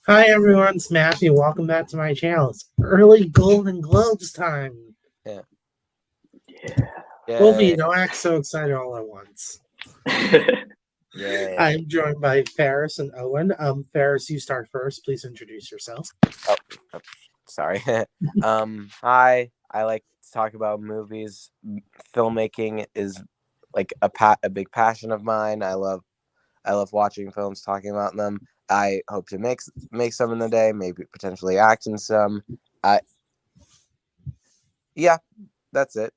Hi everyone, it's Matthew. Welcome back to my channel. It's early Golden Globes time. Yeah. Both of you Yay. don't act so excited all at once. Yay. I'm joined by Faris and Owen. Faris, you start first. Please introduce yourself. Oh, sorry. Hi. I like to talk about movies. Filmmaking is like a big passion of mine. I love watching films, talking about them. I hope to make some in the day, maybe potentially act in some. I Yeah, that's it.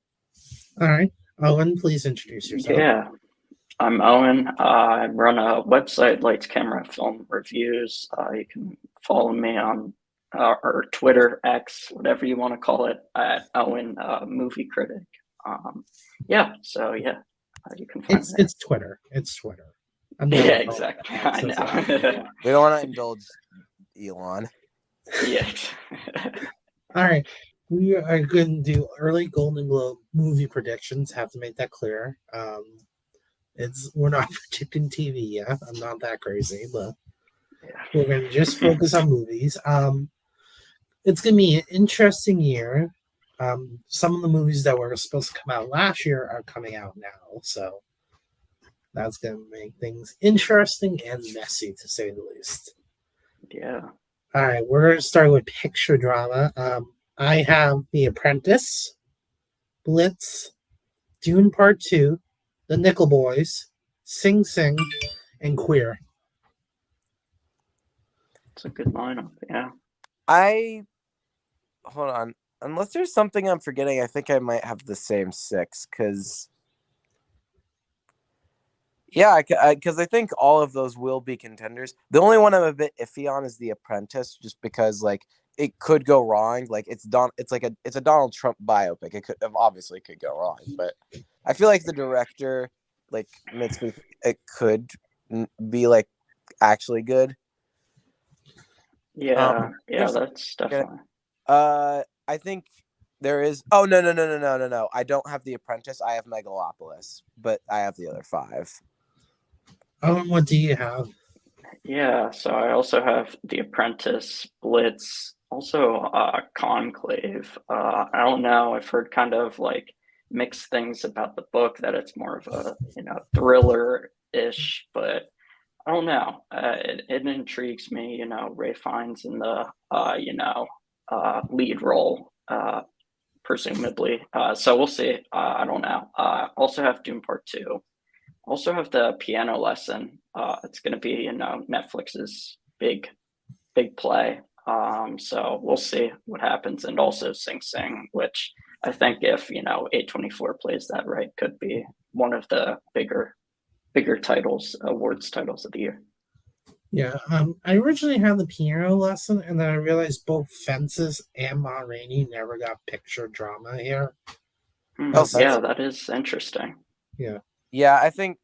All right, Owen, please introduce yourself. Yeah, I'm Owen. I run a website, Lights Camera Film Reviews. You can follow me on or Twitter, X, whatever you want to call it, at Owen Movie Critic. You can find me there. It's Twitter. It's Twitter. I'm Yeah, never exactly. I know. We don't want to indulge Elon. Yeah. All right, we are going to do early Golden Globe movie predictions. Have to make that clear. We're not predicting TV yet. I'm not that crazy, but we're going to just focus on movies. It's going to be an interesting year. Some of the movies that were supposed to come out last year are coming out now, so that's going to make things interesting and messy, to say the least. Yeah. All right, we're going to start with picture drama. I have The Apprentice, Blitz, Dune Part 2, The Nickel Boys, Sing Sing, and Queer. It's a good lineup. Yeah. Hold on. Unless there's something I'm forgetting, I think I might have the same six because. Yeah, because I think all of those will be contenders. The only one I'm a bit iffy on is The Apprentice, just because it could go wrong. It's a Donald Trump biopic. It obviously could go wrong, but I feel like the director makes me it could be actually good. Yeah. That's definitely. I think there is. Oh no! I don't have The Apprentice. I have Megalopolis, but I have the other five. What do you have? Yeah, so I also have The Apprentice, Blitz, also Conclave. I don't know. I've heard kind of mixed things about the book, that it's more of a thriller-ish, but I don't know. It intrigues me. Ray Fiennes in the lead role, presumably. So we'll see. I don't know. Also have Doom Part 2. Also have The Piano Lesson. It's going to be Netflix's big play. So we'll see what happens. And also Sing Sing, which I think if A24 plays that right, could be one of the bigger awards titles of the year. Yeah, I originally had The Piano Lesson, and then I realized both Fences and Ma Rainey never got picture drama here. Yeah, that is interesting. Yeah, I think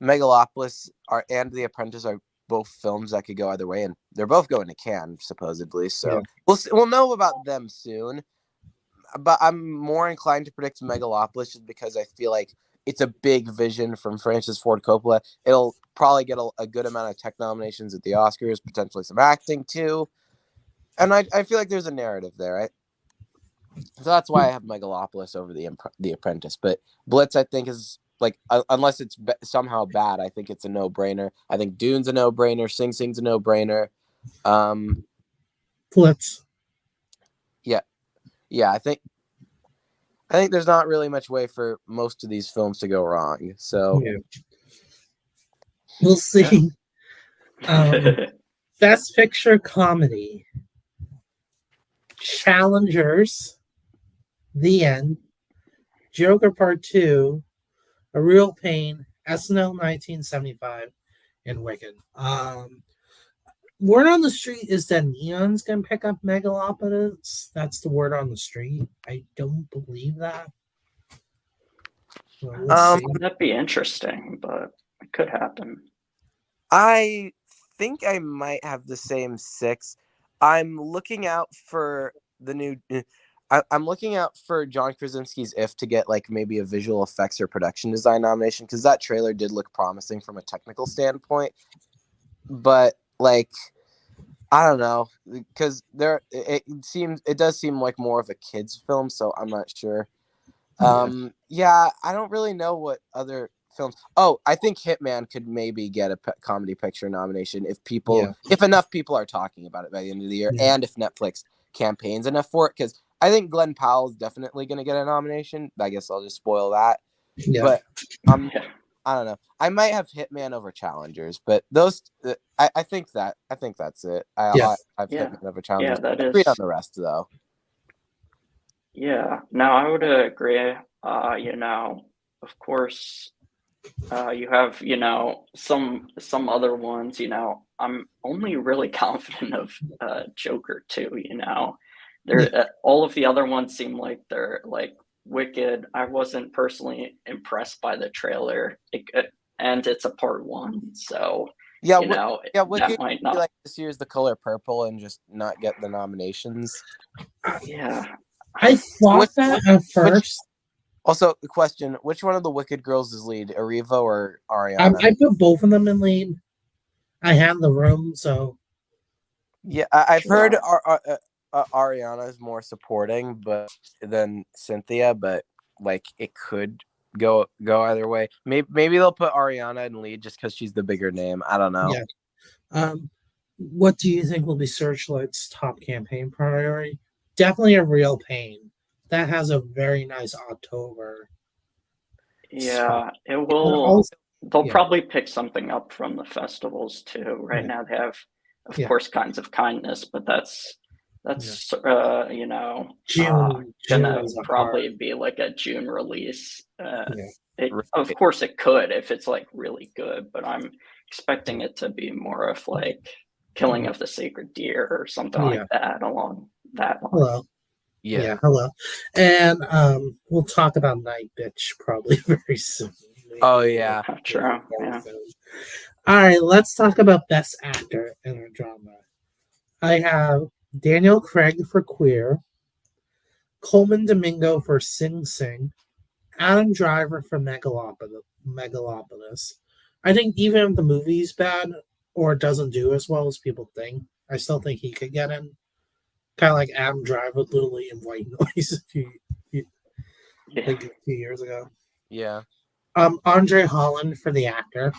Megalopolis and The Apprentice are both films that could go either way, and they're both going to Cannes supposedly. So we'll know about them soon. But I'm more inclined to predict Megalopolis just because I feel like it's a big vision from Francis Ford Coppola. It'll probably get a good amount of tech nominations at the Oscars, potentially some acting too. And I feel like there's a narrative there, right? So that's why I have Megalopolis over the Apprentice. But Blitz, I think, is unless it's somehow bad, I think it's a no-brainer. I think Dune's a no-brainer. Sing Sing's a no-brainer. Blitz. Yeah, I think there's not really much way for most of these films to go wrong. So we'll see. Best Picture Comedy: Challengers, The End, Joker Part 2, A Real Pain, SNL 1975, and Wicked. Word on the street is that Neon's gonna pick up Megalopolis. That's the word on the street. I don't believe that. Well, that'd be interesting, but it could happen. I think I might have the same six. I'm looking out for the new. I'm looking out for John Krasinski's If to get maybe a visual effects or production design nomination, because that trailer did look promising from a technical standpoint. But like I don't know, because it does seem like more of a kids film, so I'm not sure. Yeah, I don't really know what other films. Oh, I think Hitman could maybe get a comedy picture nomination if enough people are talking about it by the end of the year, and if Netflix campaigns enough for it. Because I think Glenn Powell's definitely going to get a nomination. I guess I'll just spoil that. Yeah. But I don't know. I might have Hitman over Challengers, but those I think that's it. I've Hitman over Challengers. Yeah, that I agree is. on the rest though. Yeah, no, I would agree. Of course, you have, some other ones, I'm only really confident of Joker 2, all of the other ones seem like they're like wicked. I wasn't personally impressed by the trailer. And it's a part 1, so Wicked that might be not. like this year's The Color Purple and just not get the nominations. Yeah. I thought that at first. Also, the question: which one of the Wicked girls is lead, Ariva or Ariana? I put both of them in lead. I had the room, so yeah, I've heard Ariana is more supporting, than Cynthia, but like it could go either way. Maybe they'll put Ariana in lead just because she's the bigger name. I don't know. Yeah. What do you think will be Searchlight's top campaign priority? Definitely A Real Pain. That has a very nice October. Yeah, it will. They'll probably pick something up from the festivals too. Right now they have, of course, Kinds of Kindness, but that's June gonna is probably be like a June release. Right. Of course, it could if it's like really good, but I'm expecting it to be more of like Killing of the Sacred Deer or something like that along that line. Hello. Yeah, hello. And we'll talk about Night Bitch probably very soon. Oh yeah. True. Yeah. All right, let's talk about Best Actor in a Drama. I have Daniel Craig for Queer, Coleman Domingo for Sing Sing, Adam Driver for Megalopolis. I think even if the movie's bad or doesn't do as well as people think, I still think he could get in. Kind of like Adam Driver literally in White Noise a few years ago. Yeah. Andre Holland for The Actor,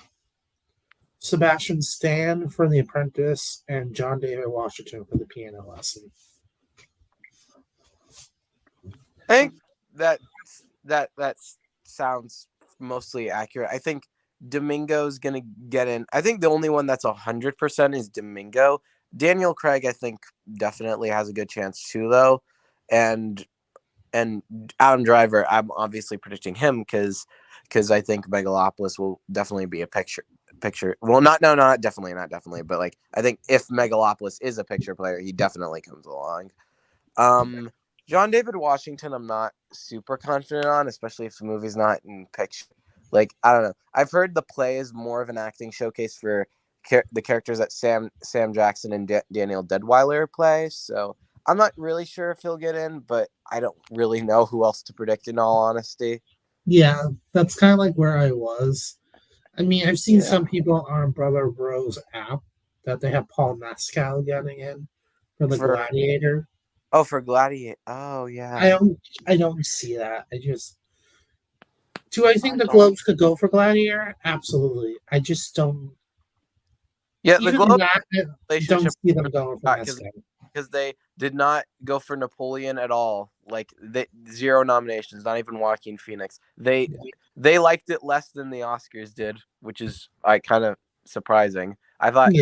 Sebastian Stan for The Apprentice, and John David Washington for The Piano Lesson. I think that sounds mostly accurate. I think Domingo's gonna get in. I think the only one that's 100% is Domingo. Daniel Craig, I think, definitely has a good chance too, though, and Adam Driver, I'm obviously predicting him because I think Megalopolis will definitely be a picture. Well, not definitely, but like I think if Megalopolis is a picture player, he definitely comes along. John David Washington, I'm not super confident on, especially if the movie's not in picture. Like, I don't know. I've heard the play is more of an acting showcase for the characters that Sam Jackson and Daniel Deadweiler play. So I'm not really sure if he'll get in, but I don't really know who else to predict, in all honesty. Yeah, that's kind of like where I was. I mean, I've seen some people on Brother Bros app that they have Paul Mescal getting in for Gladiator. Oh, for Gladiator. Oh, yeah. I don't see that. Do I think the Globes could go for Gladiator? Absolutely. I just don't. Yeah, the Globes don't see them going for Mescal. Because they did not go for Napoleon at all. Like, zero nominations, not even Joaquin Phoenix. They liked it less than the Oscars did, which is kind of surprising. I thought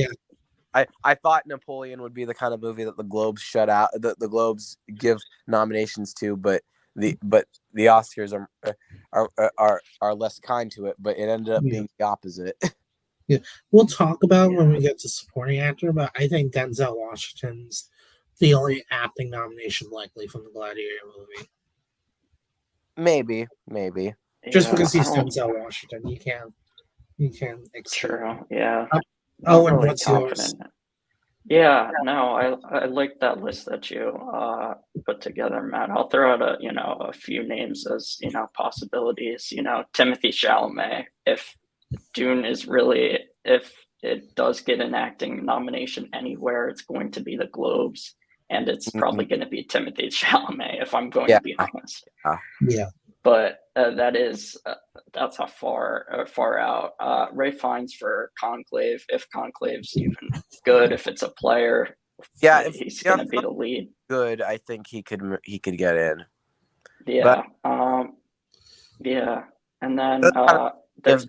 I thought Napoleon would be the kind of movie that the Globes shut out, the Globes give nominations to, but the Oscars are less kind to it. But it ended up being the opposite. Yeah, we'll talk about it when we get to supporting actor, but I think Denzel Washington's the only acting nomination likely from the Gladiator movie. Maybe. Just because he's Denzel Washington, you can't exclude. True. Yeah. Owen, really what's yours? Yeah, no, I like that list that you put together, Matt. I'll throw out a few names as possibilities. Timothy Chalamet. If Dune is really, if it does get an acting nomination anywhere, it's going to be the Globes, and it's probably going to be Timothée Chalamet, if I'm going to be honest. Yeah. But that's a far out. Ray Fiennes for Conclave, if Conclave's even good, if it's a player, Yeah, he's going to be the lead. Good, I think he could get in. Yeah. Yeah, and then there's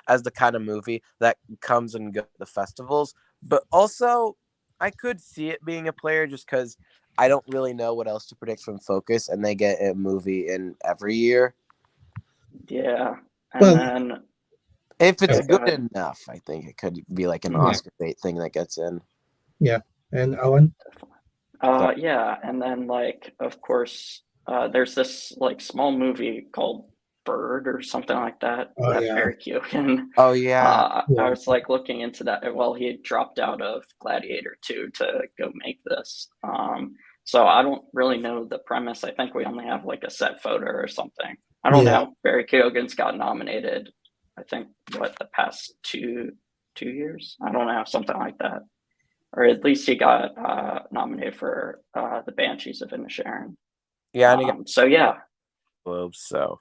as the kind of movie that comes and goes to the festivals, but also I could see it being a player just because I don't really know what else to predict from Focus, and they get a movie in every year. Yeah, and Well, then if it's good enough, I think it could be like an Oscar bait thing that gets in. Yeah, and Owen. Yeah, and then like of course, there's this like small movie called Bird or something like that. Oh, that yeah. Barry Keoghan. Oh yeah. I was like looking into that. Well, he had dropped out of Gladiator 2 to go make this. So I don't really know the premise. I think we only have like a set photo or something. I don't know. Barry Keoghan's got nominated, I think, the past two years? I don't know, something like that. Or at least he got nominated for the Banshees of Inisherin. Yeah, and he got so yeah. Globes, so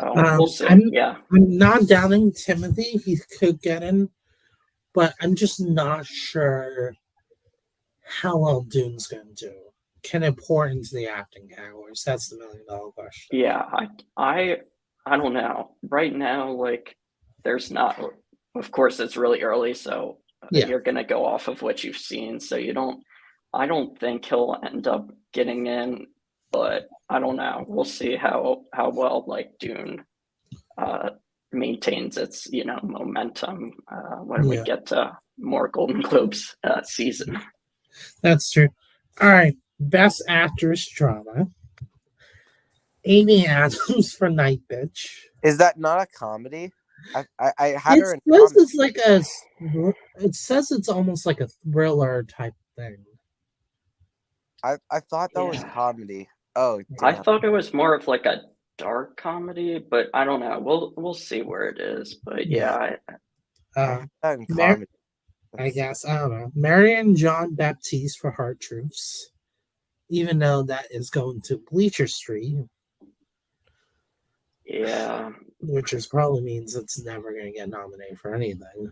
we'll see. I'm not doubting Timothy. He could get in, but I'm just not sure how well Dune's going to do. Can it pour into the acting categories? That's the $1 million question. Yeah, I don't know. Right now, like, there's not. Of course, it's really early, so you're gonna go off of what you've seen. So I don't think he'll end up getting in, but I don't know. We'll see how well like Dune maintains its momentum when we get to more Golden Globes season. That's true. All right, Best Actress Drama. Amy Adams for Night Bitch. Is that not a comedy? I had her in. It says it's almost like a thriller type thing. I thought that was comedy. Oh, damn. I thought it was more of like a dark comedy, but I don't know. We'll see where it is. But comedy. I guess I don't know. Marion John Baptiste for Hard Truths, even though that is going to Bleacher Street. Yeah, which probably means it's never going to get nominated for anything.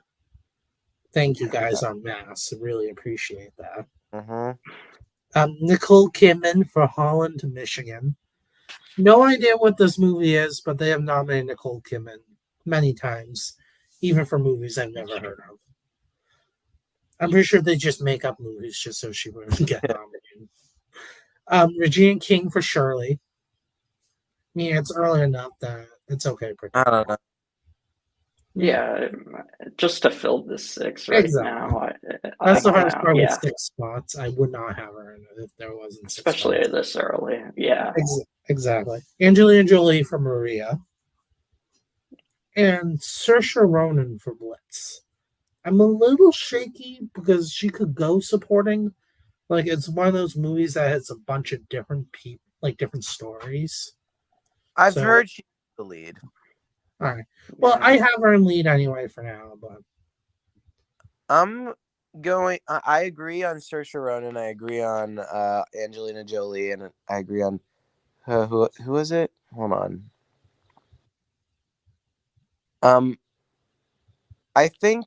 Thank you guys en masse. Really appreciate that. Nicole Kidman for Holland, Michigan. No idea what this movie is, but they have nominated Nicole Kidman many times, even for movies I've never heard of. I'm pretty sure they just make up movies just so she wouldn't get nominated. Regina King for Shirley. I mean, it's early enough that it's okay. I don't know. Yeah, just to fill the 6 right now. That's the hardest part with 6 spots. I would not have her in it if there wasn't 6 especially spots. This early. Yeah. Exactly. Angelina Jolie for Maria. And Saoirse Ronan for Blitz. I'm a little shaky because she could go supporting. Like, it's one of those movies that has a bunch of different people, like different stories. I've heard she's the lead. All right. Well, I have her in lead anyway for now, but I'm going. I agree on Saoirse Ronan. I agree on Angelina Jolie, and I agree on who is it? Hold on. I think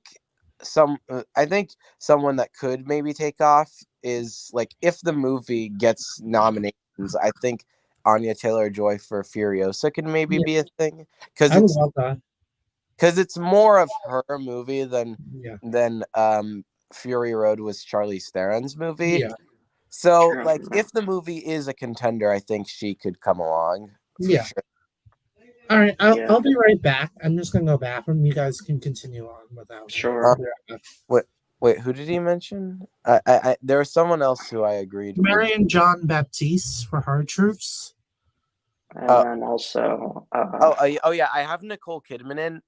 someone that could maybe take off is like if the movie gets nominations. I think Anya Taylor-Joy for Furiosa could maybe be a thing because it's more of her movie than Fury Road was Charlize Theron's movie. Yeah. So like if the movie is a contender, I think she could come along. Yeah. Sure. All right, I'll be right back. I'm just gonna go bathroom. You guys can continue on without. Sure. Wait, who did he mention? There was someone else who I agreed with. Marion John Baptiste for Hard Truths. And then also yeah, I have Nicole Kidman in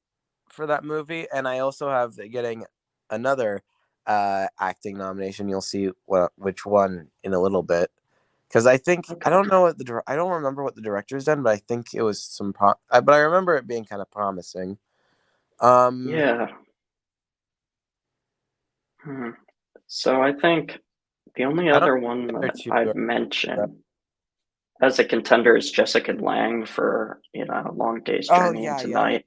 for that movie, and I also have getting another acting nomination. You'll see which one in a little bit, because I think I don't remember what the director's done, but I think it was but I remember it being kind of promising. Yeah. Hmm. So I think the only I don't other one think they're that too. I'd mention as a contender is Jessica Lange for, Long Day's Oh Journey yeah, into yeah, Night.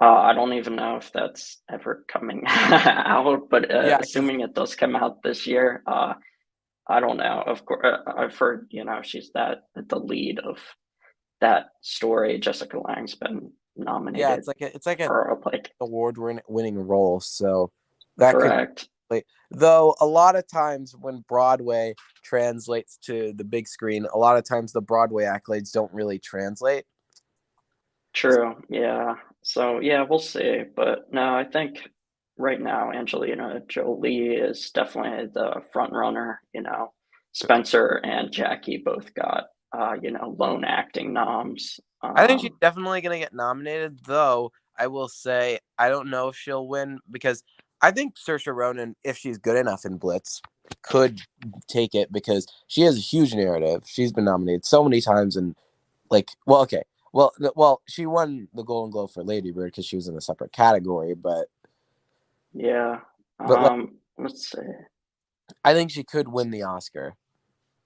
I don't even know if that's ever coming out, but yeah. Because assuming it does come out this year, I don't know. Of course, I've heard, she's the lead of that story. Jessica Lange's been yeah, nominated it's like a for like award-winning role, so that could. correct. Though a lot of times when Broadway translates to the big screen, a lot of times the Broadway accolades don't really translate. True. Yeah. So yeah, we'll see. But no, I think right now Angelina Jolie is definitely the front runner. Spencer and Jackie both got lone acting noms. I think she's definitely going to get nominated, though I will say I don't know if she'll win because I think Saoirse Ronan, if she's good enough in Blitz, could take it because she has a huge narrative. She's been nominated so many times and well, okay. Well, she won the Golden Globe for Lady Bird because she was in a separate category, but Yeah. but Let's see. I think she could win the Oscar.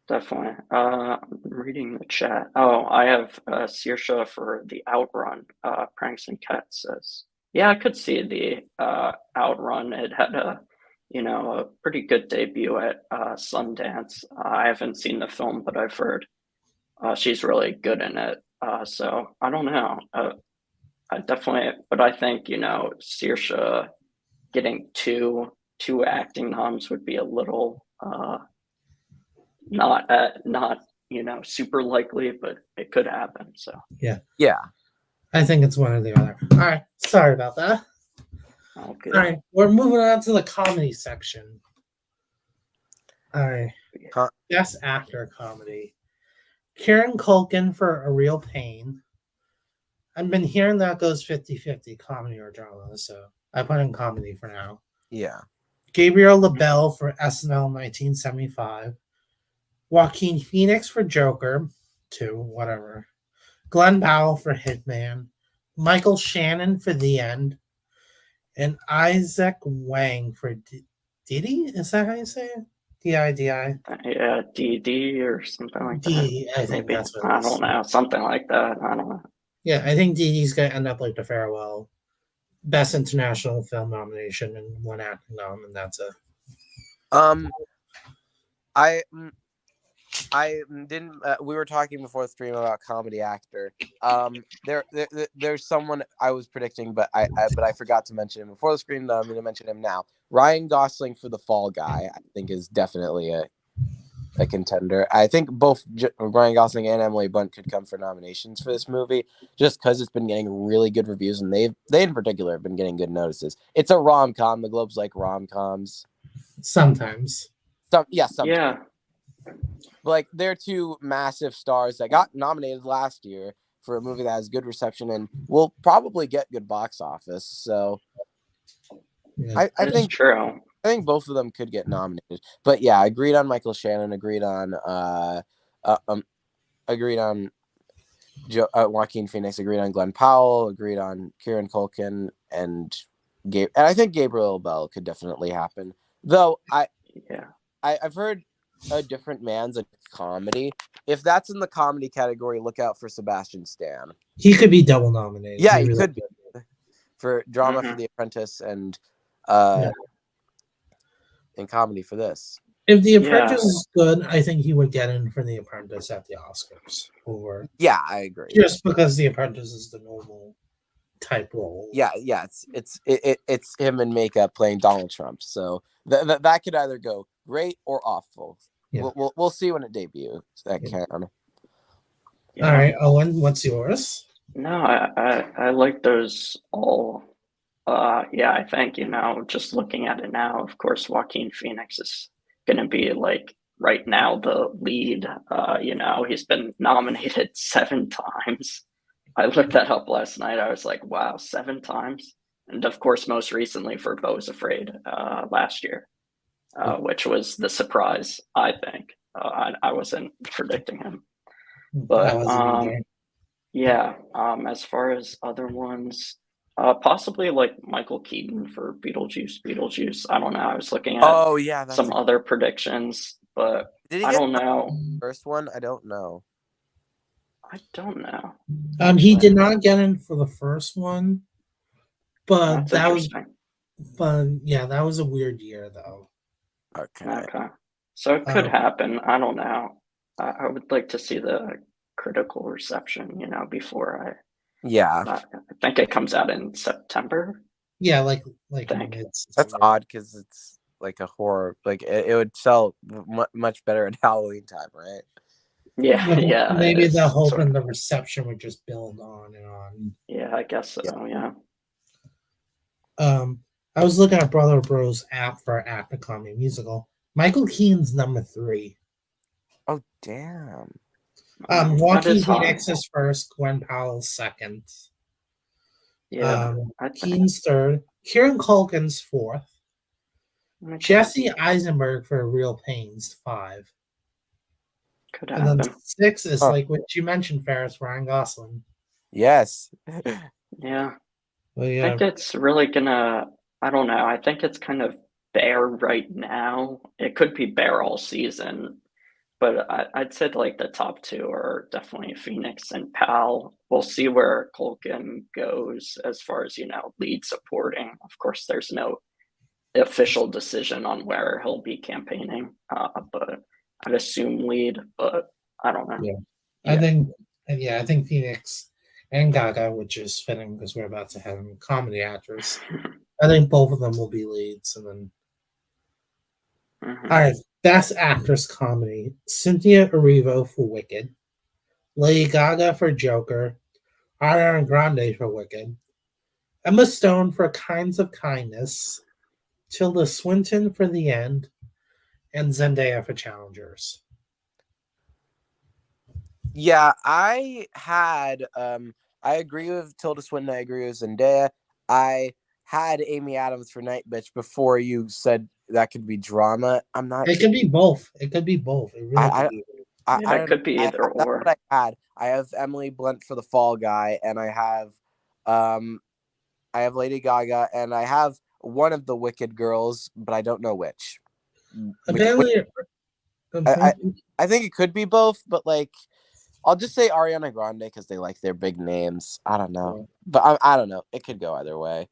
Definitely. I'm reading the chat. Oh, I have Saoirse for the Outrun. Pranks and Cat says, yeah, I could see the Outrun. It had a pretty good debut at Sundance. I haven't seen the film, but I've heard she's really good in it. So I don't know. I definitely, but I think Saoirse getting two acting noms would be a little. Not super likely, but it could happen. So Yeah. Yeah. I think it's one or the other. All right. Sorry about that. all All right. We're moving on to the comedy section. All right. Best actor comedy. Kieran Culkin for A Real Pain. I've been hearing that goes 50-50, comedy or drama, so I put in comedy for now. Yeah. Gabriel LaBelle for SNL 1975. Joaquin Phoenix for Joker 2, whatever. Glenn Powell for Hitman. Michael Shannon for The End. And Isaac Wang for Didi? Is that how you say it? D-I-D-I? Yeah, DD or something like that. D, I think Maybe that's what it I is. don't know, something like that. I don't know. Yeah, I think Didi's going to end up like The Farewell. Best International Film nomination and one acting nom, and that's it. I didn't. We were talking before the stream about comedy actor. There's someone I was predicting, but I forgot to mention him before the stream. I'm going to mention him now. Ryan Gosling for The Fall Guy, I think, is definitely a contender. I think both Ryan Gosling and Emily Blunt could come for nominations for this movie, just because it's been getting really good reviews, and they in particular have been getting good notices. It's a rom-com. The Globes like rom-coms. Sometimes. Sometimes. Yeah. Like they're two massive stars that got nominated last year for a movie that has good reception and will probably get good box office. So yeah. I think true. I think both of them could get nominated. But yeah, agreed on Michael Shannon, agreed on Joaquin Phoenix, agreed on Glenn Powell, agreed on Kieran Culkin and I think Gabriel Bell could definitely happen. Though I've heard A Different Man's a comedy. If that's in the comedy category, look out for Sebastian Stan. He could be double nominated. Yeah, he could be for drama for The Apprentice and in comedy for this. If The Apprentice is good, I think he would get in for The Apprentice at the Oscars. Yeah, I agree. Just because The Apprentice is the normal type role. Yeah, it's him in makeup playing Donald Trump. So that could either go great or awful. Yeah. We'll see when it debuts. That can. Yeah. All right, Owen, what's yours? No, I like those all. I think just looking at it now, of course, Joaquin Phoenix is going to be like right now the lead. He's been nominated 7 times. I looked that up last night. I was like, wow, 7 times. And of course, most recently for Beau's Afraid last year, which was the surprise, I think. I wasn't predicting him. But as far as other ones, Possibly like Michael Keaton for Beetlejuice. I don't know. I was looking at Oh yeah, that's some other predictions, but did he I get don't know. first one? I don't know. I don't know. He Actually, did not get in for the first one, but that's interesting. that was a weird year though. Okay. Okay. So it could Um, happen. I don't know. I would like to see the critical reception, before Yeah, I think it comes out in September. yeah, like I think. it's that's odd because it's like a horror. Like it would sell much better at Halloween time, right? Yeah, yeah, it maybe the is hope sort and of. the reception would just build on and on. Yeah, I guess so. Yeah. Yeah. I was looking at Brother Bros app for actor comedy musical. Michael Keaton's number 3. Oh damn. That Joaquin is high. Phoenix is first, Gwen Powell's second. Yeah, I think Keaton's third, Kieran Culkin's fourth, okay, Jesse Eisenberg for Real Pains 5, could and then happen. 6 is Huh. like what you mentioned, Ferris, Ryan Gosling. Yes. Yeah. Well, I yeah, think it's really gonna, I don't know. I think it's kind of bare right now. It could be bare all season, but I'd say like the top two are definitely Phoenix and Pal. We'll see where Culkin goes as far as, lead supporting. Of course, there's no official decision on where he'll be campaigning, but I'd assume lead, but I don't know. yeah. Yeah. I think Phoenix and Gaga, which is fitting because we're about to have a comedy actress. I think both of them will be leads, and then Mhm. all right, Best Actress Comedy: Cynthia Erivo for Wicked, Lady Gaga for Joker, Ariana Grande for Wicked, Emma Stone for Kinds of Kindness, Tilda Swinton for The End, and Zendaya for Challengers. Yeah, I agree with Tilda Swinton, I agree with Zendaya. I had Amy Adams for Night Bitch before you said that could be drama. I'm not It could be both. It could be both. It really I could be. Yeah, I it don't know. could be either That's or. what I had. I have Emily Blunt for the Fall Guy, and um I have Lady Gaga, and I have one of the Wicked girls, but I don't know which. Apparently, I, I think it could be both, but like I'll just say Ariana Grande because they like their big names. I don't know, but I don't know. It could go either way.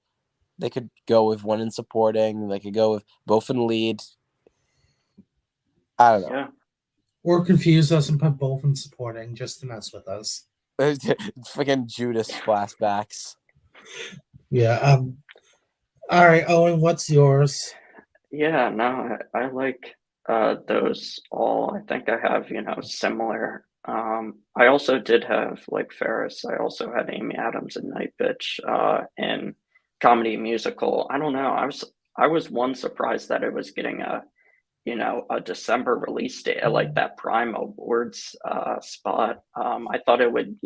They could go with one in supporting. They could go with both in lead. I don't know. Yeah. or confuse us and put both in supporting just to mess with us. Freaking Judas flashbacks. Yeah. All right, Owen, what's yours? Yeah, no, I like those all. I think I have, similar. I also did have like Ferris. I also had Amy Adams and Night Bitch in comedy musical. I don't know. I was one surprised that it was getting a December release date at like that Prime Awards spot. I thought it would,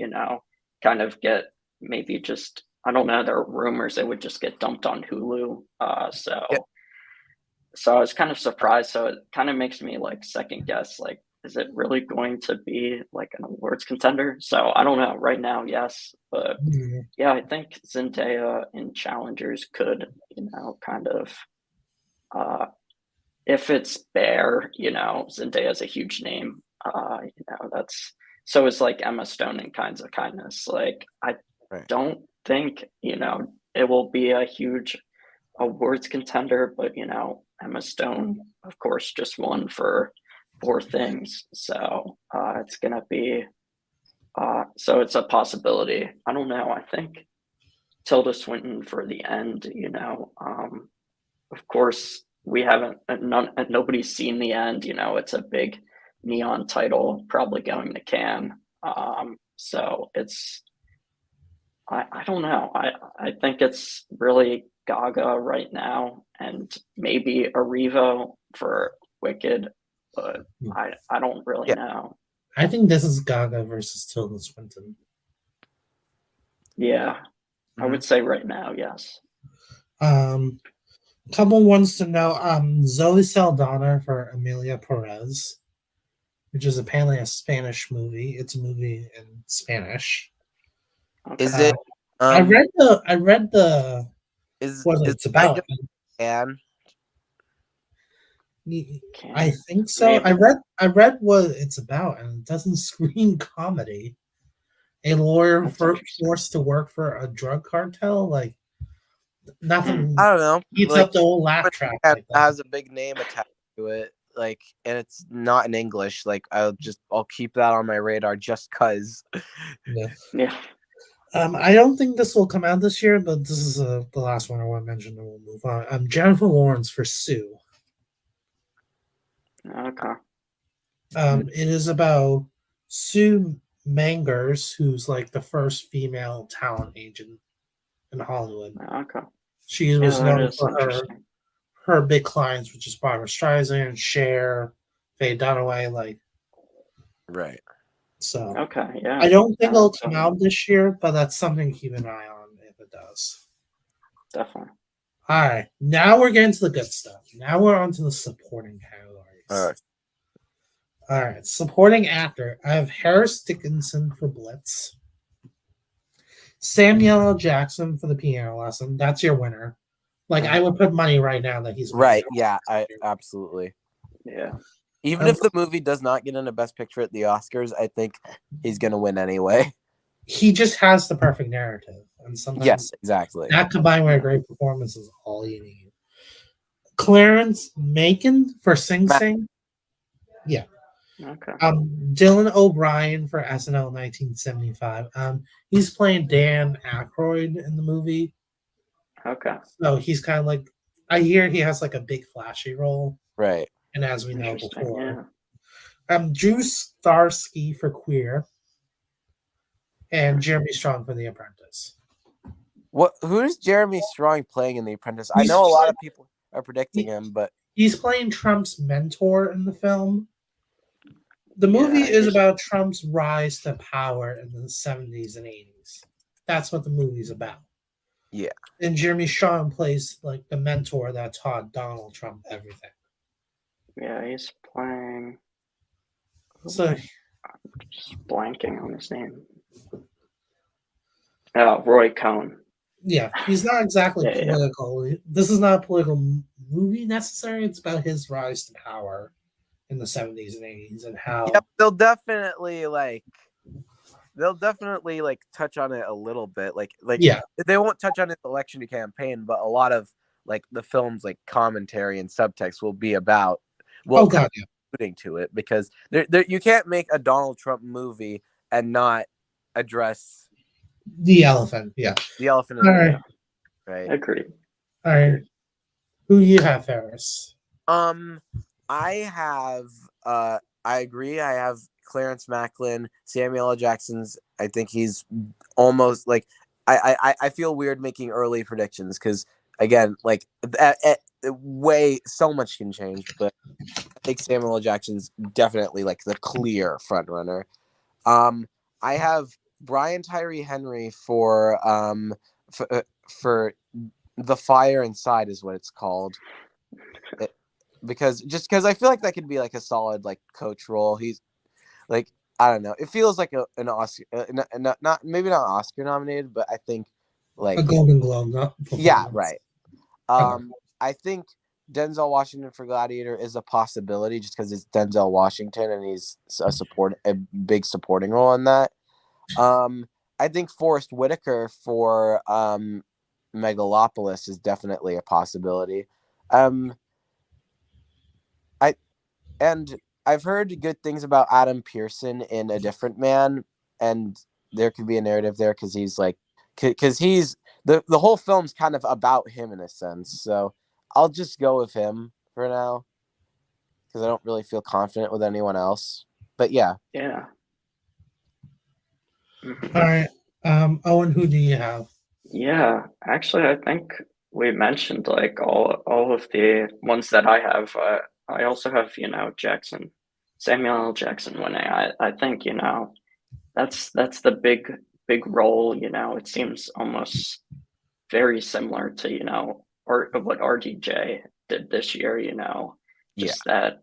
kind of get maybe just, I don't know, there are rumors it would just get dumped on Hulu. Yeah, So I was kind of surprised. So it kind of makes me like second guess, like, is it really going to be like an awards contender? So I don't know. Right now, yes, but yeah, I think Zendaya in Challengers could, kind of uh, if it's Bear, Zendaya's a huge name. That's so is like Emma Stone in Kinds of Kindness. Like, I right. don't think, it will be a huge awards contender, but Emma Stone, of course, just won for Four Things. So it's gonna be so it's a possibility. I don't know. I think Tilda Swinton for The End, of course, we haven't nobody's seen The End. It's a big neon title, probably going to Cannes. So it's I don't know. I think it's really Gaga right now, and maybe Arrivo for Wicked, but I don't really Yeah. know. I think this is Gaga versus Tilda Swinton. Yeah, I would say right now, yes. Couple wants to know Zoe Saldana for Emilia Perez, which is apparently a Spanish movie. It's a movie in Spanish. Okay. Is it I Um, read the what is it's I about. just Anne? I Can think so. maybe. I read what it's about, and it doesn't scream comedy. A lawyer That's interesting. forced to work for a drug cartel, like Hmm. nothing I don't know. keeps Like up the old laugh track that like that. has a big name attached to it, like, and it's not in English. Like, I'll keep that on my radar just cause. Yeah. Yeah. I don't think this will come out this year, but this is the last one I want to mention, and we'll move on. Jennifer Lawrence for Sue. Okay. It is about Sue Mangers, who's like the first female talent agent in Hollywood. Okay. She Yeah, was that known is for interesting. her big clients, which is Barbara Streisand, Cher, Faye Dunaway, like Right. so. Okay. Yeah. I don't think it'll That's come out this year, but that's something to keep an eye on if it does. definitely. All right, now we're getting to the good stuff. Now we're on to the supporting All categories. right. All right, supporting actor. I have Harris Dickinson for Blitz, Samuel L. Jackson for The Piano Lesson. That's your winner. Like I would put money right now that he's winning. Right. Yeah. I absolutely. Yeah. Even if the movie does not get in a Best Picture at the Oscars, I think he's gonna win anyway. He just has the perfect narrative, and sometimes Yes. Exactly. that combined with a great performance is all you need. Clarence Macon for Sing Sing. Yeah. Okay. Dylan O'Brien for SNL 1975. He's playing Dan Aykroyd in the movie, Okay. so he's kind of like I hear he has like a big flashy role, Right. and as we know Interesting. before, Yeah. Drew Starsky for Queer, and Jeremy Strong for The Apprentice. Who's Jeremy Strong playing in The Apprentice? I He's know a lot of people are predicting he, him, but he's playing Trump's mentor in the film. The movie Yeah. is about Trump's rise to power in the 70s and 80s. That's what the movie's about. yeah. And Jeremy Strong plays like the mentor that taught Donald Trump everything. Yeah. He's playing. So Just blanking on his name. Roy Cohn. yeah, he's not exactly Yeah. political. This is not a political movie necessarily. It's about his rise to power in the 70s and 80s and how Yep. They'll definitely touch on it a little bit. Like yeah. they won't touch on his election campaign, but a lot of like the film's like commentary and subtext will be about Oh god, yeah. alluding to it, because you can't make a Donald Trump movie and not address The elephant, yeah. the elephant in All the right. room, right? Agreed. All right. Who you have, Ferris? I agree. I have Clarence Macklin, Samuel L. Jackson's. I think he's almost like I feel weird making early predictions because again, like way so much can change, but I think Samuel L. Jackson's definitely like the clear front runner. I have Brian Tyree Henry for The Fire Inside is what it's called. Because I feel like that could be like a solid like coach role. He's like, I don't know. It feels like an Oscar, not maybe not Oscar nominated, but I think like A Golden Globe, not yeah, right. Okay. I think Denzel Washington for Gladiator is a possibility just because it's Denzel Washington and he's a big supporting role in that. I think Forrest Whitaker for Megalopolis is definitely a possibility. I've heard good things about Adam Pearson in A Different Man, and there could be a narrative there because he's the whole film's kind of about him in a sense. So I'll just go with him for now because I don't really feel confident with anyone else. But yeah. Yeah. All right. Owen, who do you have? Yeah. Actually, I think we mentioned like all of the ones that I have. I also have Jackson, Samuel L. Jackson winning. I think that's the big role. It seems almost very similar to or what RDJ did this year. Just that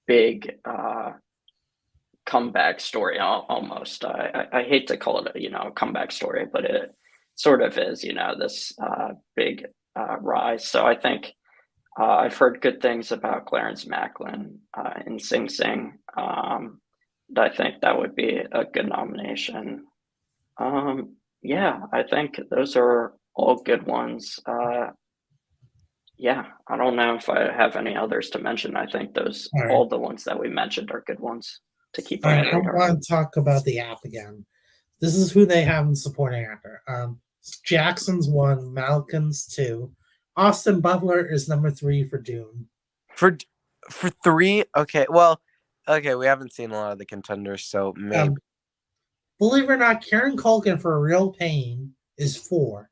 big comeback story almost. I hate to call it a comeback story, but it sort of is. This big rise. So I think I've heard good things about Clarence Macklin in Sing Sing. I think that would be a good nomination. Yeah, I think those are all good ones. Yeah, I don't know if I have any others to mention. I think All right. all the ones that we mentioned are good ones to keep All on right, the I radar. want to talk about the app again. This is who they have in supporting actor. Jackson's 1, Malkin's 2. Austin Butler is number 3 for Dune. For 3, okay. Well, okay, we haven't seen a lot of the contenders, so maybe. Believe it or not, Kieran Culkin for Real Pain is 4.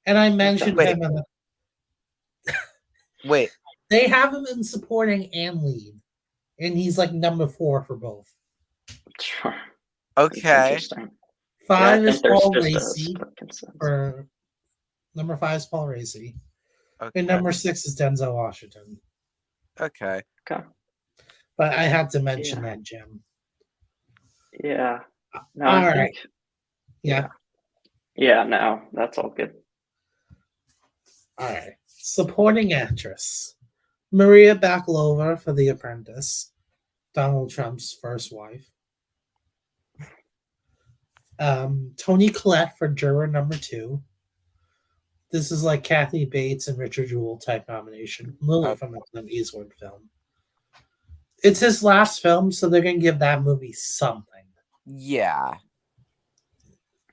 And I mentioned him in the Wait. They have him in supporting and lead. And he's like number 4 for both. Sure. Okay. Interesting. 5 Yeah, is Paul Racy. For number 5 is Paul Racy. Okay. And number 6 is Denzel Washington. Okay. But I had to mention that, Jim. Yeah. No, all I right. think. Yeah. Yeah, no, that's all good. All right. Supporting actress. Maria Bakalova for The Apprentice. Donald Trump's first wife. Toni Collette for Juror number 2. This is like Kathy Bates and Richard Jewell type nomination. Lily from the Clint Eastwood film. It's his last film, so they're gonna give that movie something. Yeah.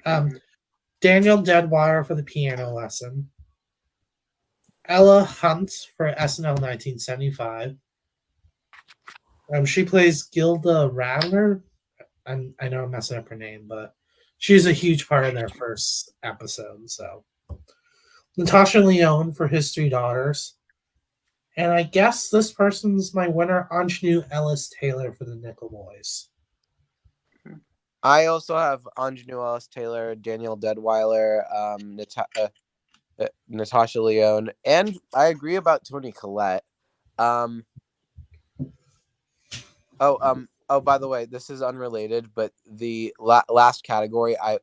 Daniel Deadwire for The Piano Lesson. Ella Hunt for SNL 1975. She plays Gilda Radler. I know I'm messing up her name, but she's a huge part of their first episode. So Natasha Lyonne for His Three Daughters. And I guess this person's my winner, Anjanou Ellis Taylor for The Nickel Boys. I also have Anjanou Ellis Taylor, Daniel Deadweiler, Natasha Lyonne, and I agree about Toni Collette. Oh, by the way, this is unrelated, but the last category, I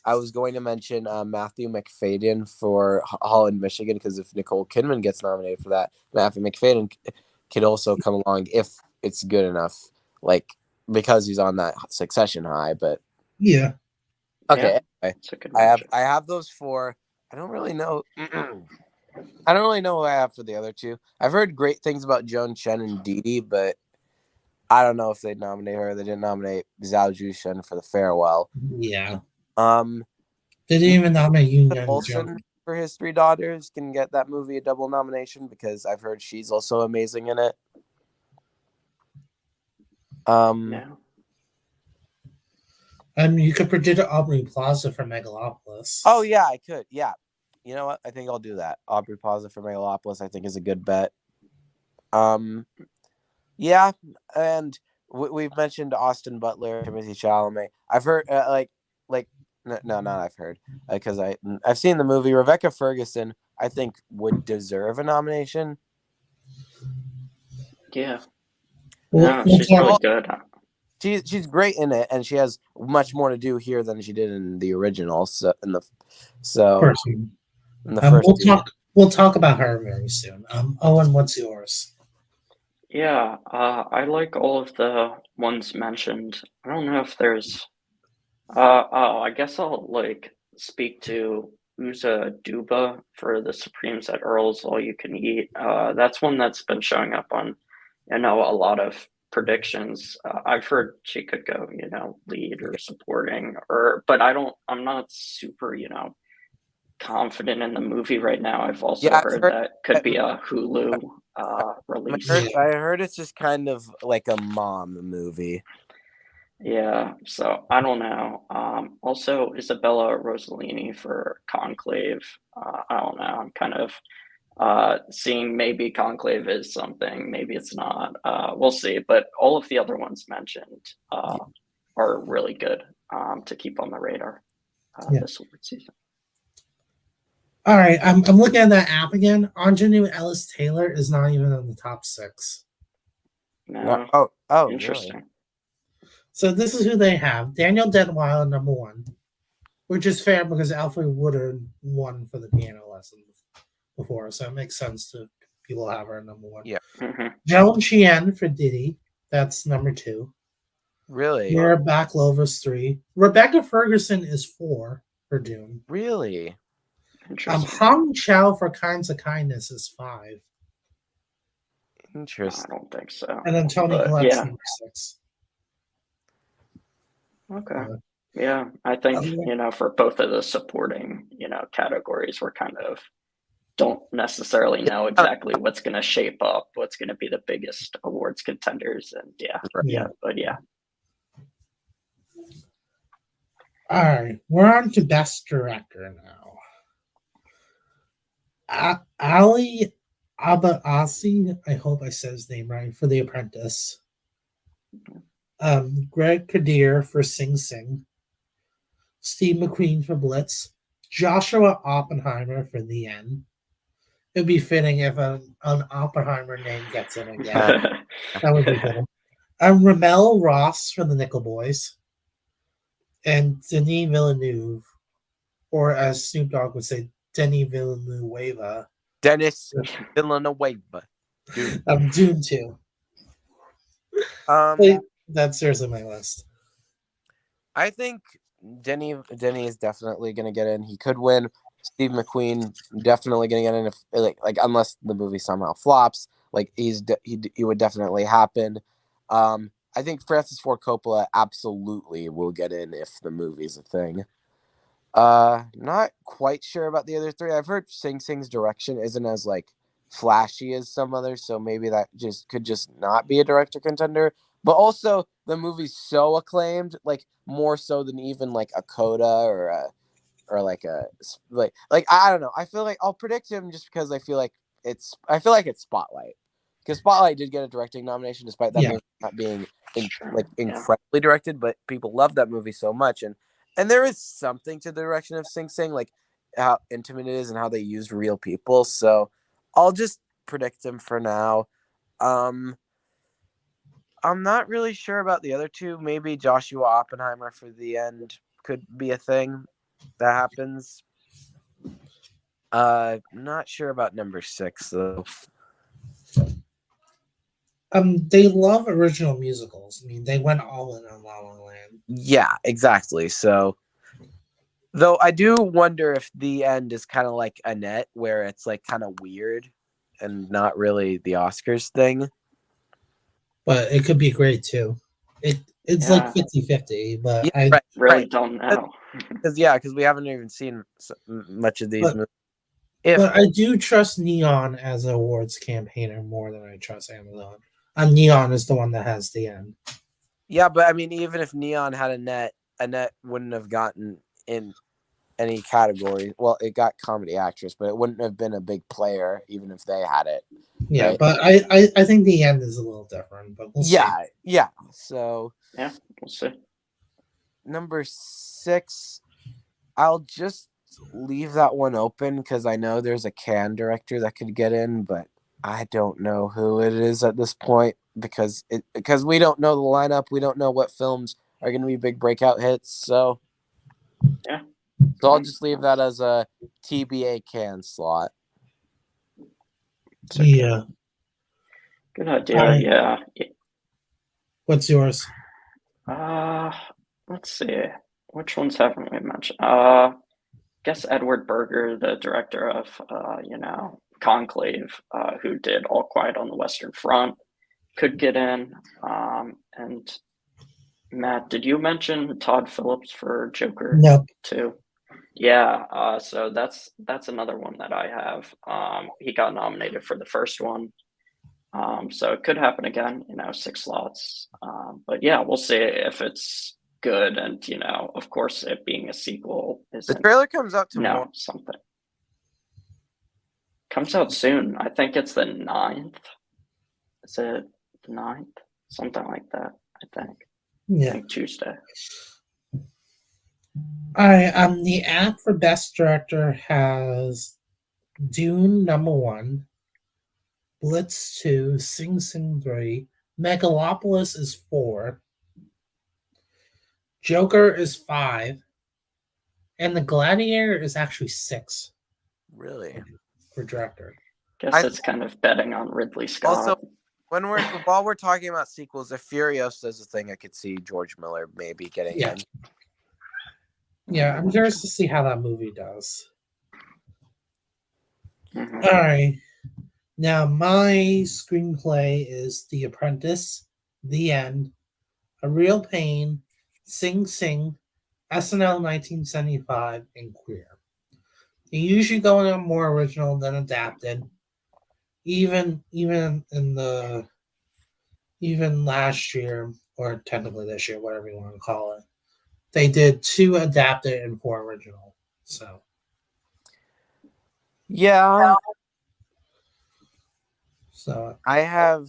was going to mention Matthew McFadyen for Holland, Michigan, because if Nicole Kidman gets nominated for that, Matthew McFadyen could also come along if it's good enough, like because he's on that Succession high. But yeah, okay. Yeah, anyway, I have those 4. I don't really know. I don't really know what I have for the other 2. I've heard great things about Joan Chen and Dee Dee, but I don't know if they'd nominate her. They didn't nominate Zhao Jushen for The Farewell. Yeah. They didn't even nominate Yoon Olsen for His Three Daughters can get that movie a double nomination because I've heard she's also amazing in it. You could predict Aubrey Plaza for Megalopolis. Oh yeah, I could. Yeah, you know what? I think I'll do that. Aubrey Plaza for Megalopolis, I think, is a good bet. Yeah, and we've mentioned Austin Butler, Timothée Chalamet. I've heard not I've heard because I've seen the movie. Rebecca Ferguson, I think, would deserve a nomination. Yeah, she's really good. She's great in it, and she has much more to do here than she did in the original. So we'll talk about her very soon. Owen, what's yours? Yeah, I like all of the ones mentioned. I don't know if there's. I guess I'll speak to Uza Duba for The Supremes at Earl's All You Can Eat. That's one that's been showing up on, a lot of predictions. I've heard she could go, lead or supporting, but I'm not super, confident in the movie right now. I've also heard that could be a Hulu release. I heard it's just kind of like a mom movie. Yeah, so I don't know. Also, Isabella Rossellini for Conclave. I don't know. I'm kind of seeing maybe Conclave is something, maybe it's not. We'll see. But all of the other ones mentioned are really good to keep on the radar this award season. All right, I'm looking at that app again. Anjanou Ellis Taylor is not even in the top 6. No. Oh, interesting. Really? So this is who they have: Daniel Deadweiler, number one, which is fair because Alfred Woodard won for the piano lesson before, so it makes sense to people have her number one. Yeah. Joan Chien for Diddy, that's number two. Really? Vera Backlover's 3. Rebecca Ferguson is 4 for Dune. Really? Interesting. Hong Chow for Kinds of Kindness is 5. Interesting. I don't think so. And then Tony Collette's number 6. Okay. Yeah, I think, for both of the supporting, categories, we're kind of don't necessarily know exactly what's going to shape up, what's going to be the biggest awards contenders. And but yeah. All right, we're on to Best Director now. Ali Abasi, I hope I said his name right, for The Apprentice. Greg Kadir for Sing Sing. Steve McQueen for Blitz. Joshua Oppenheimer for The End. It'd be fitting if an Oppenheimer name gets in again. That would be fitting. Ramel Ross for The Nickel Boys. And Denis Villeneuve, or as Snoop Dogg would say, Denis Villeneuve. Dennis Villeneuve. Dune 2. That's seriously my list. I think Denny is definitely going to get in. He could win. Steve McQueen definitely going to get in if like unless the movie somehow flops. Like he would definitely happen. I think Francis Ford Coppola absolutely will get in if the movie's a thing. Not quite sure about the other three. I've heard Sing Sing's direction isn't as like flashy as some others, so maybe that could just not be a director contender. But also the movie's so acclaimed, like more so than even like a Coda or I don't know. I feel like I'll predict him just because I feel like it's Spotlight, because Spotlight did get a directing nomination despite that movie not being incredibly directed, but people love that movie so much, and there is something to the direction of Sing Sing, like how intimate it is and how they used real people. So I'll just predict him for now. I'm not really sure about the other two. Maybe Joshua Oppenheimer for The End could be a thing that happens. Not sure about number 6 though. They love original musicals. I mean, they went all in on La La Land. Yeah, exactly. So, though I do wonder if The End is kind of like Annette, where it's like kind of weird and not really the Oscars thing. But it could be great too. It's like 50-50, but I really don't know. Because we haven't even seen much of these movies. But I do trust Neon as an awards campaigner more than I trust Amazon. Neon is the one that has The End. Yeah, but I mean, even if Neon had Annette wouldn't have gotten in any category. Well, it got comedy actress, but it wouldn't have been a big player even if they had it. Yeah, right? but I think The End is a little different, but we'll see. Yeah. So yeah, we'll see. Number 6, I'll just leave that one open because I know there's a Cannes director that could get in, but I don't know who it is at this point because we don't know the lineup. We don't know what films are going to be big breakout hits. So yeah. So I'll just leave that as a TBA Cannes slot. Yeah. Good idea. Yeah. What's yours? Let's see. Which ones haven't we mentioned? Guess Edward Berger, the director of Conclave, who did All Quiet on the Western Front, could get in. And Matt, did you mention Todd Phillips for Joker? No. Too. Yeah. So that's another one that I have. He got nominated for the first one. So it could happen again, 6 slots. But yeah, we'll see if it's good. And, of course, it being a sequel is the trailer comes out tomorrow. Something comes out soon. I think it's the 9th. Is it the 9th? Something like that, I think. Yeah. I think Tuesday. All right. The app for Best Director has Dune number 1, Blitz 2, Sing Sing 3, Megalopolis is 4, Joker is 5, and The Gladiator is actually 6 Really? for director. Guess it's kind of betting on Ridley Scott. Also, while we're talking about sequels, if Furiosa is a thing, I could see George Miller maybe getting in. Yeah, I'm curious to see how that movie does. Mhm. All right. Now, my screenplay is The Apprentice, The End, A Real Pain, Sing Sing, SNL 1975, and Queer. You usually go on more original than adapted. Even last year, or technically this year, whatever you want to call it, they did 2 adapted and 4 original. So Yeah. So I have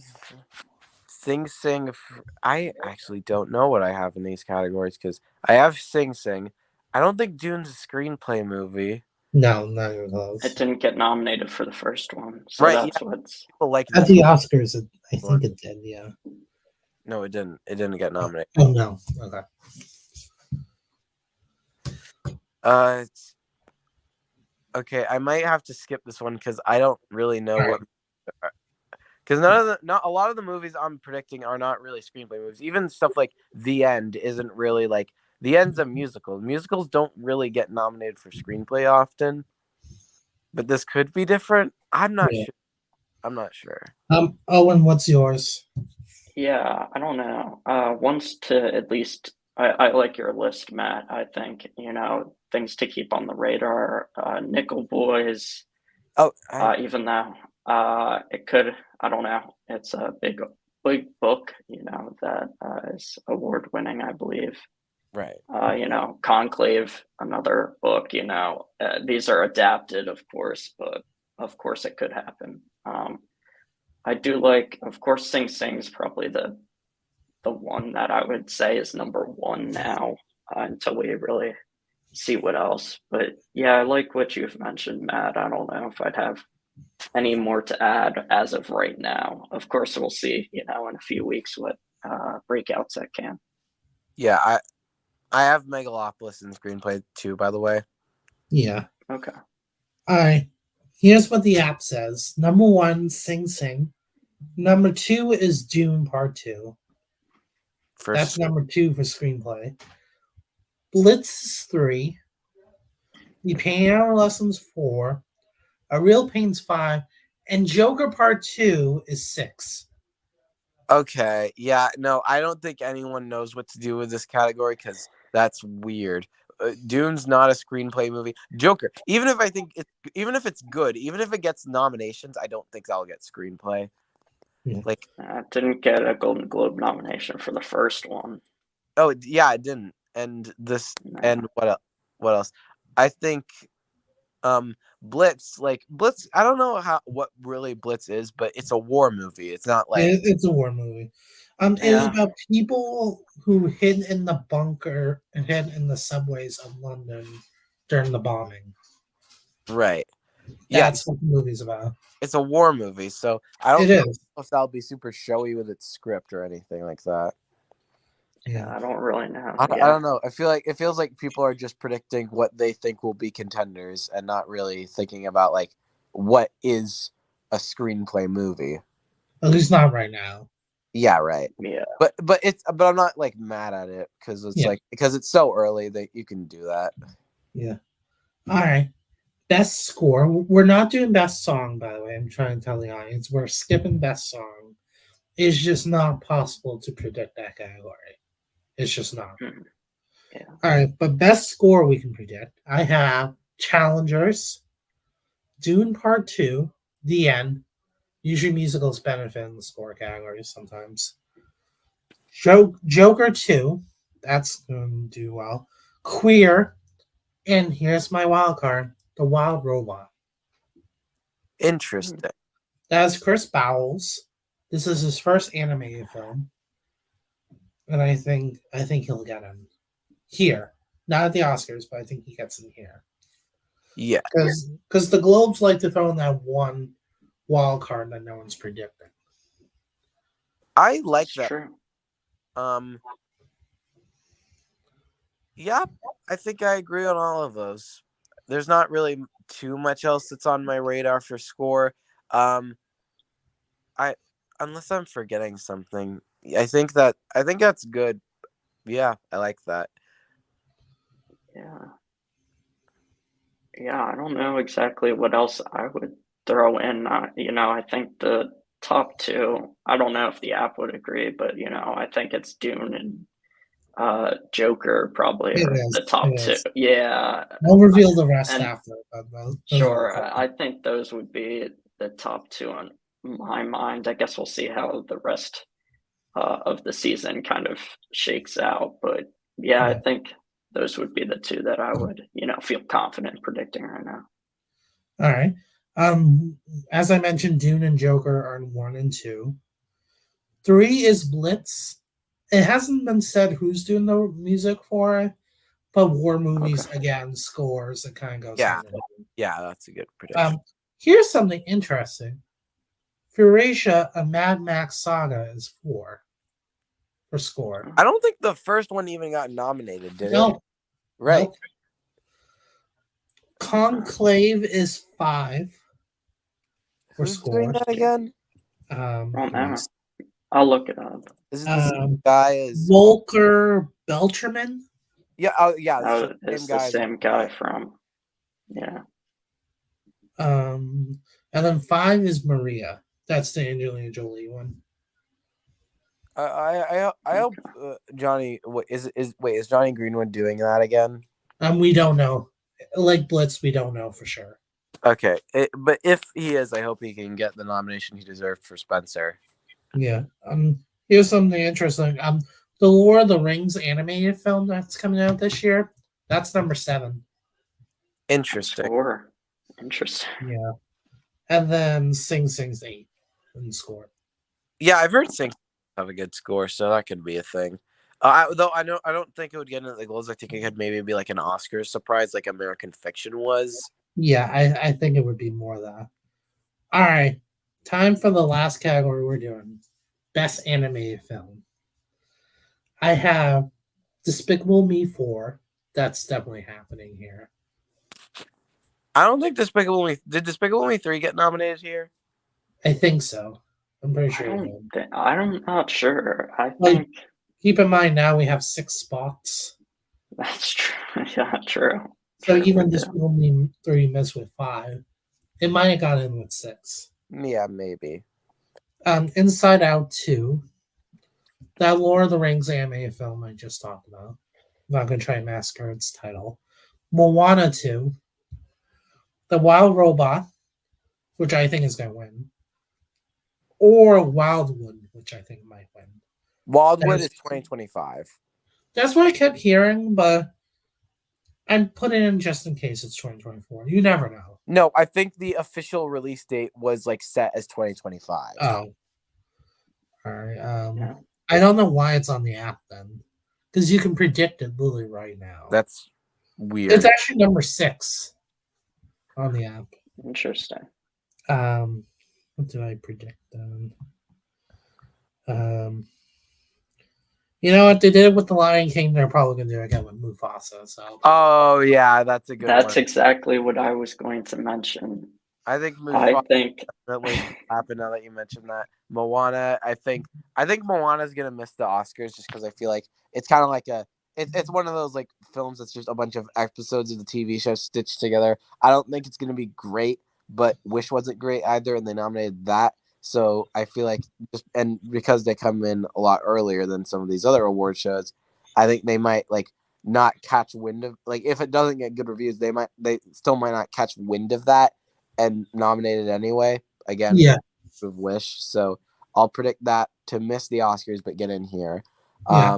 Sing Sing. I actually don't know what I have in these categories because I have Sing Sing. I don't think Dune's a screenplay movie. no, not even close. It didn't get nominated for the first one, so Right, that's what's. People like At this. the Oscars, I think it did. Yeah. No, it didn't. It didn't get nominated. Oh no. Okay. It's okay. I might have to skip this one because I don't really know what. Because not a lot of the movies I'm predicting are not really screenplay movies. Even stuff like The End isn't really like The End's a musical. Musicals don't really get nominated for screenplay often. But this could be different. I'm not sure. I'm not sure. Owen, what's yours? Yeah, I don't know. Ones to at least. I like your list, Matt. I think things to keep on the radar. Nickel Boys. Oh, even though it could. I don't know. It's a big book. That is award winning, I believe. right. Conclave, another book. These are adapted, of course, but of course it could happen. I do like, of course, Sing Sing's probably the one that I would say is number one now until we really see what else. But yeah, I like what you've mentioned, Matt. I don't know if I'd have any more to add as of right now. Of course, we'll see, in a few weeks what breakouts that can. Yeah, I have Megalopolis in screenplay too, by the way. Yeah. Okay. All right. Here's what the app says. Number 1, Sing Sing. Number 2 is Dune Part 2. That's number 2 for screenplay. Blitz is 3. The Piano Lessons 4. A Real Pain's 5. And Joker Part 2 is 6. Okay, yeah, no, I don't think anyone knows what to do with this category because that's weird. Dune's not a screenplay movie. Joker, even if it's good, even if it gets nominations, I don't think that'll get screenplay. Yeah. Like, it didn't get a Golden Globe nomination for the first one. oh yeah, it didn't. And this, No. and what else? I think, Blitz, I don't know what really Blitz is, but it's a war movie. It's not like It's a war movie. It is about people who hid in the bunker and hid in the subways of London during the bombing. right. That's what the movie's about. It's a war movie, so I don't know if that'll be super showy with its script or anything like that. Yeah, I don't really know. I don't know. I feel like it feels like people are just predicting what they think will be contenders and not really thinking about like what is a screenplay movie. At least not right now. Yeah, right. Yeah. But I'm not like mad at it because it's so early that you can do that. Yeah. All right. Best score. We're not doing best song, by the way. I'm trying to tell the audience we're skipping best song. It's just not possible to predict that category. It's just not. Yeah. All right, but best score we can predict. I have Challengers, Dune Part 2, The End. Usually musicals benefit in the score categories sometimes. Joker 2, that's going to do well. Queer, and here's my wild card, The Wild Robot. Interesting. That's Chris Bowles. This is his first animated film, and I think he'll get him here. Not at the Oscars, but I think he gets in here. Yeah, because the Globes like to throw in that one wild card that no one's predicting. I like that. True. Yeah, I think I agree on all of those. There's not really too much else that's on my radar for score. Um, I unless I'm forgetting something. I think that's good. Yeah, I like that. Yeah. Yeah, I don't know exactly what else I would throw in. I think the top two, I don't know if the app would agree, but I think it's Dune and Joker probably It are the is. It top two. is. Yeah, I'll reveal the rest and after. But those are sure, the I think those would be the top two on my mind. I guess we'll see how the rest of the season kind of shakes out, but yeah, I yeah. think those would be the two that I would, feel confident predicting right now. All right. Um, as I mentioned, Dune and Joker are in 1 and 2. 3 is Blitz. It hasn't been said who's doing the music for it, but war Okay. movies again scores. It kind of goes Yeah, hand in hand. yeah, that's a good prediction. Here's something interesting. Furacia, a Mad Max saga, is 4 for score. I don't think the first one even got nominated, did it? No, Right. nope. Conclave is 5 for Who's doing score. that again? Oh, no. Nice. I'll look it up. Is it the same Um, guy as? Volker Beltramon. Yeah, oh yeah, Oh, so it's same the guy. As same guy from, yeah. And then 5 is Maria. That's the Angelina Jolie one. I hope Johnny. Is Johnny Greenwood doing that again? We don't know. Like Blitz, we don't know for sure. Okay, but if he is, I hope he can get the nomination he deserved for Spencer. Yeah. Here's something interesting. The Lord of the Rings animated film that's coming out this year. That's number 7. Interesting. 4. Interesting. Yeah. And then Sing Sing's 8 in the score. Yeah, I've heard Sing have a good score, so that could be a thing. Though I don't think it would get into the goals. I think it could maybe be like an Oscar surprise, like American Fiction was. Yeah, I think it would be more of that. All right. Time for the last category we're doing. Best animated film. I have Despicable Me 4. That's definitely happening here. I don't think Despicable Me did Despicable Me 3 get nominated here. I think so. I'm pretty I sure it don't did. think, I'm not sure. I Like, think keep in mind now we have 6 spots. that's true. Yeah, true. So True, even we do. Despicable Me 3 missed with 5. It might have got in with 6. Yeah, maybe. Inside Out 2. That Lord of the Rings animated film I just talked about. I'm not going to try and massacre its title. Moana 2. The Wild Robot, which I think is going to win. Or Wildwood, which I think might win. Wildwood is 2025. That's what I kept hearing, but I'm putting in just in case it's 2024. You never know. No, I think the official release date was like set as 2025. Oh. All right. Yeah. I don't know why it's on the app then. Because you can predict it literally right now. That's weird. It's actually number 6 on the app. Interesting. What did I predict then? You know what? They did it with the Lion King. They're probably going to do it again with Mufasa. So. Oh yeah, that's a good That's one. exactly what I was going to mention. I think I think definitely happen now that you mentioned that. Moana, I think Moana's gonna miss the Oscars just because I feel like it's kind of like it's one of those like films that's just a bunch of episodes of the TV show stitched together. I don't think it's gonna be great, but Wish wasn't great either, and they nominated that. So I feel like and because they come in a lot earlier than some of these other award shows, I think they might like not catch wind of like if it doesn't get good reviews, they still might not catch wind of that and nominated anyway. Again, Yeah. Of Wish. So I'll predict that to miss the Oscars but get in here. Yeah.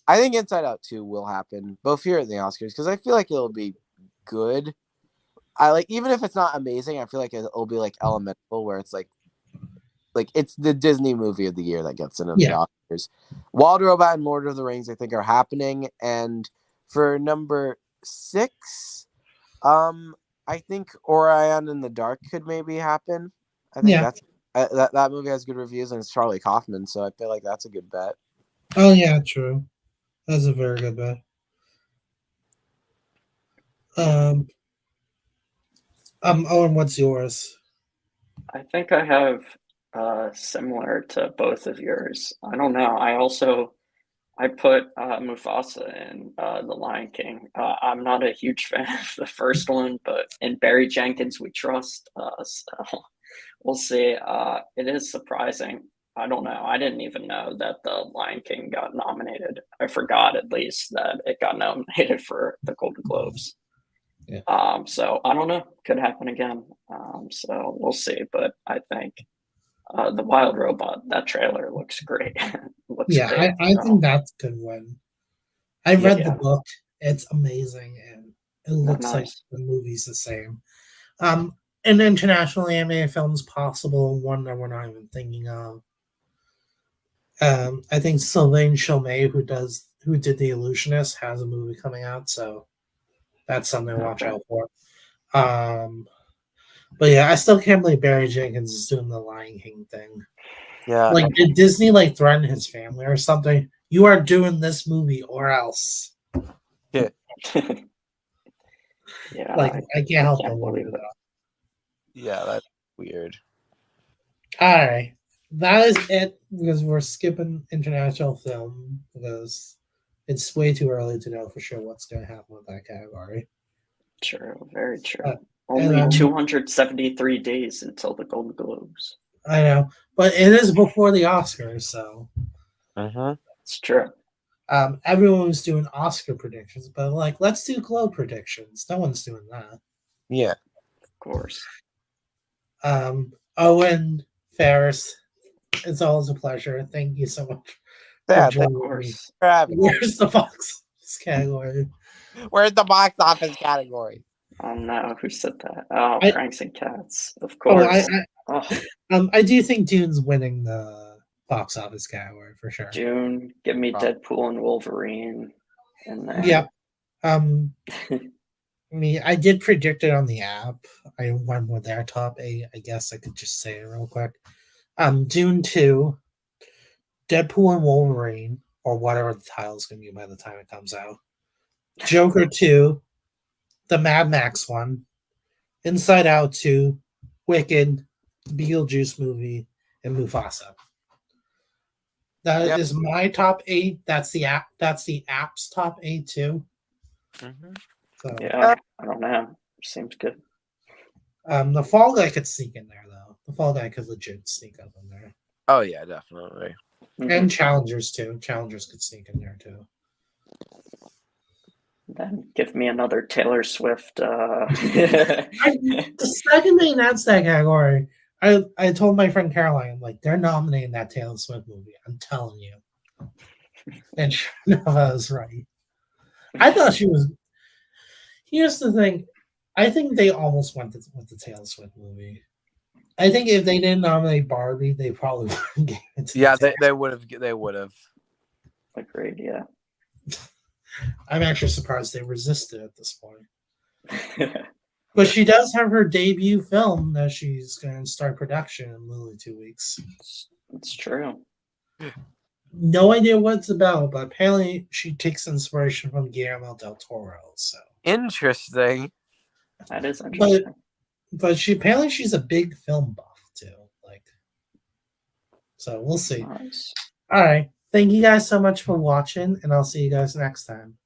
I think Inside Out 2 will happen, both here at the Oscars, because I feel like it'll be good. I like even if it's not amazing, I feel like it'll be like Elemental, where it's like it's the Disney movie of the year that gets into the Oscars. Wild Robot and Lord of the Rings, I think, are happening. And for number 6, I think Orion in the Dark could maybe happen. I think that's that movie has good reviews and it's Charlie Kaufman, so I feel like that's a good bet. Oh yeah, true. That's a very good bet. Um, Owen, what's yours? I think I have similar to both of yours. I don't know. I put Mufasa in The Lion King. I'm not a huge fan of the first one, but in Barry Jenkins we trust. So we'll see. It is surprising. I don't know. I didn't even know that The Lion King got nominated. I forgot at least that it got nominated for the Golden Globes. Yeah. So I don't know. Could happen again. So we'll see. But I think the Wild Robot, that trailer looks great. Looks Yeah, great. I So, think that's a good one. I read the yeah. book. It's amazing, and it No, looks like nice. the movie's the same. An international animated film is possible, one that we're not even thinking of. I think Sylvain Chomet, who did The Illusionist, has a movie coming out, so that's something to watch Okay. out for. But yeah, I still can't believe Barry Jenkins is doing the Lion King thing. Yeah. Like, did Disney like threaten his family or something? You are doing this movie or else. Yeah. Like, I can't help but can't wonder believe it. that. Yeah, that's weird. All right, that is it because we're skipping international film because it's way too early to know for sure what's going to happen with that category. True. Very true. Uh, Only and 273 days until the Golden Globes. I know, but it is before the Oscars, so It's true. everyone was doing Oscar predictions, but like, let's do Globe predictions. No one's doing that. Yeah. Of course. Owen, Faris, it's always a pleasure. Thank you so much for Yeah, Of joining me. course. for having me. Where's the box category? Where's the box office category? Oh no, who said that? Oh, I- Pranks and Cats. Of Oh, course. I do think Dune's winning the box office category for sure. June, give me Oh. Deadpool and Wolverine in there. Yep. I did predict it on the app. I went with their top 8. I guess I could just say it real quick. Dune 2, Deadpool and Wolverine, or whatever the title's gonna be by the time it comes out. Joker 2, the Mad Max one, Inside Out 2, Wicked, Beetlejuice movie, and Mufasa. That is my top 8. That's the app. That's the app's top 8 too. So Yeah, I don't know. Seems good. the Fall Guy could sneak in there though. The Fall Guy could legit sneak up in there. Oh yeah, definitely. And Challengers too. Challengers could sneak in there too. Then give me another Taylor Swift. The second they announced that category, I told my friend Caroline, like, they're nominating that Taylor Swift movie. I'm telling you. And sure enough, I was right. I thought she was. Here's the thing. I think they almost went with the Taylor Swift movie. I think if they didn't nominate Barbie, they probably would have it to Yeah, they would have. They would have. Agreed. Yeah. I'm actually surprised they resisted at this point. But she does have her debut film that she's going to start production in literally 2 weeks. It's true. No idea what it's about, but apparently she takes inspiration from Guillermo del Toro. So Interesting. That is interesting. But she's a big film buff too. Like, so we'll see. Nice. All right. Thank you guys so much for watching, and I'll see you guys next time.